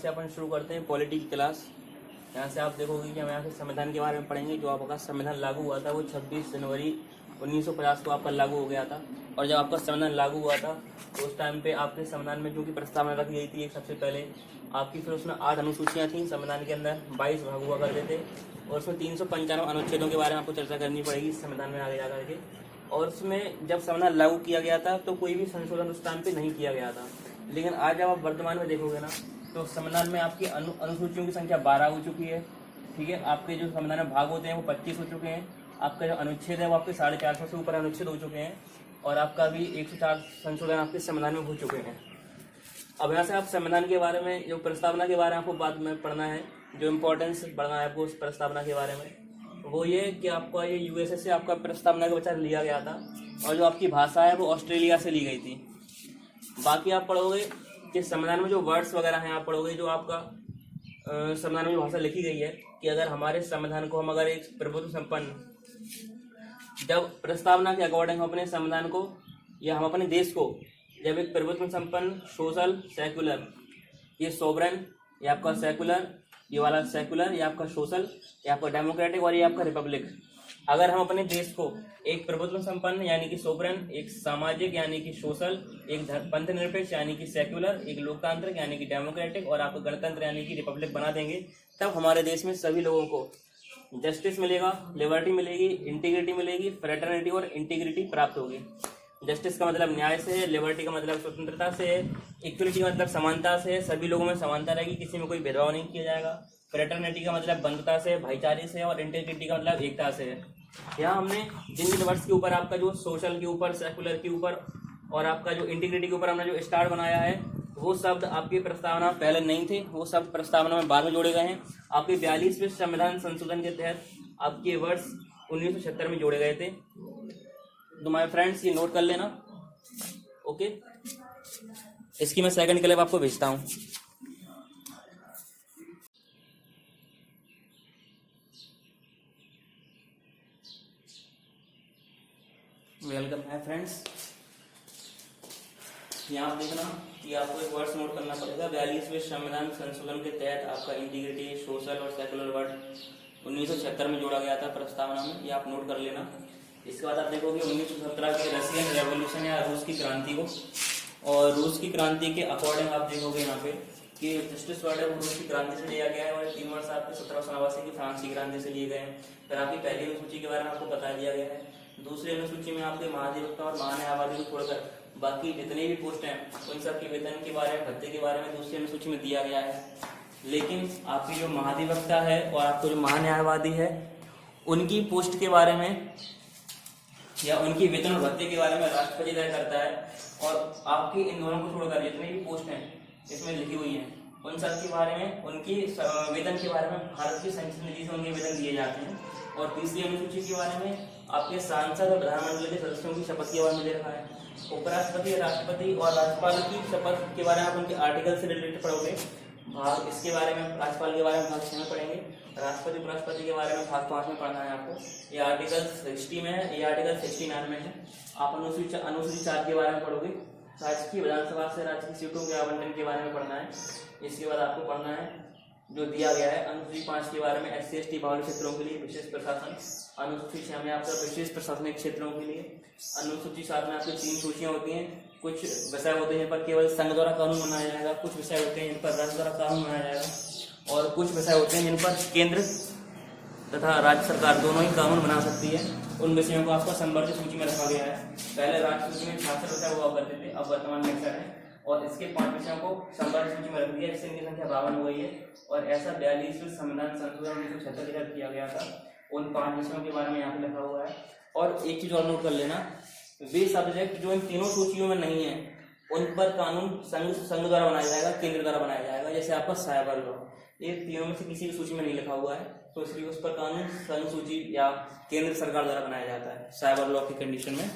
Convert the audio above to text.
से अपन शुरू करते हैं पॉलिटी की क्लास। यहाँ से आप देखोगे कि हम यहाँ से संविधान के बारे में पढ़ेंगे। जो आपका संविधान लागू हुआ था वो 26 जनवरी 1950 को आपका लागू हो गया था। और जब आपका संविधान लागू हुआ था तो उस टाइम पे आपके संविधान में जो कि प्रस्तावना रखी गई थी, एक सबसे पहले आपकी, फिर उसमें 8 अनुसूचियाँ थीं। संविधान के अंदर 22 भाग हुआ करते थे और उसमें 395 अनुच्छेदों के बारे में आपको चर्चा करनी पड़ेगी संविधान में आगे जा करके। और उसमें जब संविधान लागू किया गया था तो कोई भी संशोधन उस टाइम पे नहीं किया गया था। लेकिन आज जब आप वर्तमान में देखोगे ना तो संविधान में आपकी अनुसूचियों की संख्या 12 हो चुकी है। ठीक है, आपके जो संविधान में भाग होते हैं वो 25 हो चुके हैं। आपका जो अनुच्छेद है वो आपके 450 से ऊपर अनुच्छेद हो चुके हैं और आपका भी 104 संशोधन आपके संविधान में हो चुके हैं। अब यहाँ से आप संविधान के बारे में, जो प्रस्तावना के बारे में आपको बाद में पढ़ना है, जो इम्पोर्टेंस पढ़ना है आपको उस प्रस्तावना के बारे में, वो ये कि आपका ये यूएसए से आपका प्रस्तावना का विचार लिया गया था और जो आपकी भाषा है वो ऑस्ट्रेलिया से ली गई थी। बाकी आप पढ़ोगे कि संविधान में जो वर्ड्स वगैरह हैं आप पढ़ोगे, जो आपका संविधान में जो भाषा लिखी गई है कि अगर हमारे संविधान को हम अगर एक प्रभुत्व संपन्न, जब प्रस्तावना के अकॉर्डिंग हम अपने संविधान को या हम अपने देश को जब एक प्रभुत्व संपन्न, सोशल, सेकुलर, ये सोवरेन, ये आपका सेकुलर, ये वाला सेकुलर, ये आपका सोशल, ये आपका डेमोक्रेटिक और ये आपका रिपब्लिक, अगर हम अपने देश को एक प्रभुत्व संपन्न यानी कि सोवरेन, एक सामाजिक यानी कि सोशल, एक पंथ निरपेक्ष यानी कि सेक्युलर, एक लोकतांत्रिक यानी कि डेमोक्रेटिक और आपका गणतंत्र यानी कि रिपब्लिक बना देंगे, तब हमारे देश में सभी लोगों को जस्टिस मिलेगा, लिबर्टी मिलेगी, इंटीग्रिटी मिलेगी, फ्रेटर्निटी और इंटीग्रिटी प्राप्त होगी। जस्टिस का मतलब न्याय से है, लिबर्टी का मतलब स्वतंत्रता से है, इक्वलिटी का मतलब समानता से है, सभी लोगों में समानता रहेगी, किसी में कोई भेदभाव नहीं किया जाएगा, फ्रेटर्निटी का मतलब बंधुता से, भाईचारे से, और इंटीग्रिटी का मतलब एकता से है। यहाँ हमने जिन जिन वर्ड्स के ऊपर आपका जो सोशल के ऊपर, सेकुलर के ऊपर और आपका जो इंटीग्रिटी के ऊपर हमने जो स्टार बनाया है, वो शब्द आपकी प्रस्तावना पहले नहीं थे, वो शब्द प्रस्तावना में बाद में जोड़े गए हैं। आपके 42वें संविधान संशोधन के तहत आपके वर्ष 1976 में जोड़े गए थे। तो माय फ्रेंड्स ये नोट कर लेना, ओके। इसकी मैं सेकंड क्लिप आपको भेजता हूँ। वेलकम है फ्रेंड्स। यहाँ आप देखना कि आपको एक वर्ड्स नोट करना पड़ेगा। 42वें संविधान संशोधन के तहत आपका इंटीग्रिटी, सोशल और सेकुलर वर्ड 1976 में जोड़ा गया था प्रस्तावना में, ये आप नोट कर लेना। इसके बाद आप देखोगे 1917 के रशियन रेवोल्यूशन या रूस की क्रांति को, और रूस की क्रांति के अकॉर्डिंग आप देखोगे यहाँ पे कि जस्टिस वर्ड है वो रूस की क्रांति से लिया गया है और 3 वर्ष आपके 1789 की फ्रांस की क्रांति से लिए गए हैं। फिर आपकी पहली अनुसूची के बारे में आपको बता दिया गया है। दूसरी अनुसूची में आपके महाधिवक्ता और महान्यायवादी को छोड़कर बाकी जितने भी पोस्ट हैं उन सब के वेतन के बारे में, भत्ते के बारे में दूसरी अनुसूची में दिया गया है। लेकिन आपकी जो महाधिवक्ता है और आपको जो महान्यायवादी है उनकी पोस्ट के बारे में या उनकी वेतन और भत्ते के बारे में राष्ट्रपति तय करता है। और आपकी इन दोनों को छोड़कर जितने भी पोस्ट हैं इसमें लिखी हुई हैं उन सब के बारे में, उनकी वेतन के बारे में भारत की संसद निधि से उनके वेतन दिए जाते हैं। और तीसरी अनुसूची के बारे में आपके सांसद और प्रधानमंडल के सदस्यों की शपथ के बारे में लिखा है। उपराष्ट्रपति, राष्ट्रपति और राज्यपाल की शपथ के बारे में आप उनके आर्टिकल से रिलेटेड पढ़ोगे। भाग इसके बारे में, राज्यपाल के बारे में भाग 6 में पढ़ेंगे, राष्ट्रपति उपराष्ट्रपति के बारे में भाग 5 में पढ़ना है आपको। ये आर्टिकल 60 में है, ये आर्टिकल 69 में है। आप अनुसूची 4 के बारे में पढ़ोगे। राज्य की विधानसभा से राज्य की सीटों के आवंटन के बारे में पढ़ना है। इसके बाद आपको पढ़ना है जो दिया गया है अनुसूची 5 के बारे में, SC/ST बाहुल्य क्षेत्रों के लिए विशेष प्रशासन। अनुसूची 6 में आपका विशेष प्रशासनिक क्षेत्रों के लिए। अनुसूची 7 में आपकी 3 सूचियां होती हैं। कुछ विषय होते हैं जिन पर केवल संघ द्वारा कानून बनाया जाएगा, कुछ विषय होते हैं जिन पर राज्य द्वारा कानून बनाया जाएगा, और कुछ विषय होते हैं जिन पर केंद्र तथा राज्य सरकार दोनों ही कानून बना सकती है। उन विषयों को आपको संवर्धित सूची में रखा गया है। पहले राज्य सूची में 66 विषय हुआ करते थे, अब वर्तमान में 61 है, और इसके 5 विषयों को संवर्धित सूची में रख दिया, जिससे इनकी संख्या 52 हो गई है। और ऐसा 42वें संविधान संशोधन 1976 के तहत किया गया था। उन 5 विषयों के बारे में यहाँ पे लिखा हुआ है। और एक चीज और नोट कर लेना, वे सब्जेक्ट जो इन तीनों सूचियों में नहीं है उन पर कानून संघ द्वारा बनाया जाएगा, केंद्र द्वारा बनाया जाएगा। जैसे आपका साइबर लॉ, ये तीनों में से किसी भी सूची में नहीं लिखा हुआ है, तो इसलिए उस पर कानून संघ सूची या केंद्र सरकार द्वारा बनाया जाता है साइबर लॉ की कंडीशन में।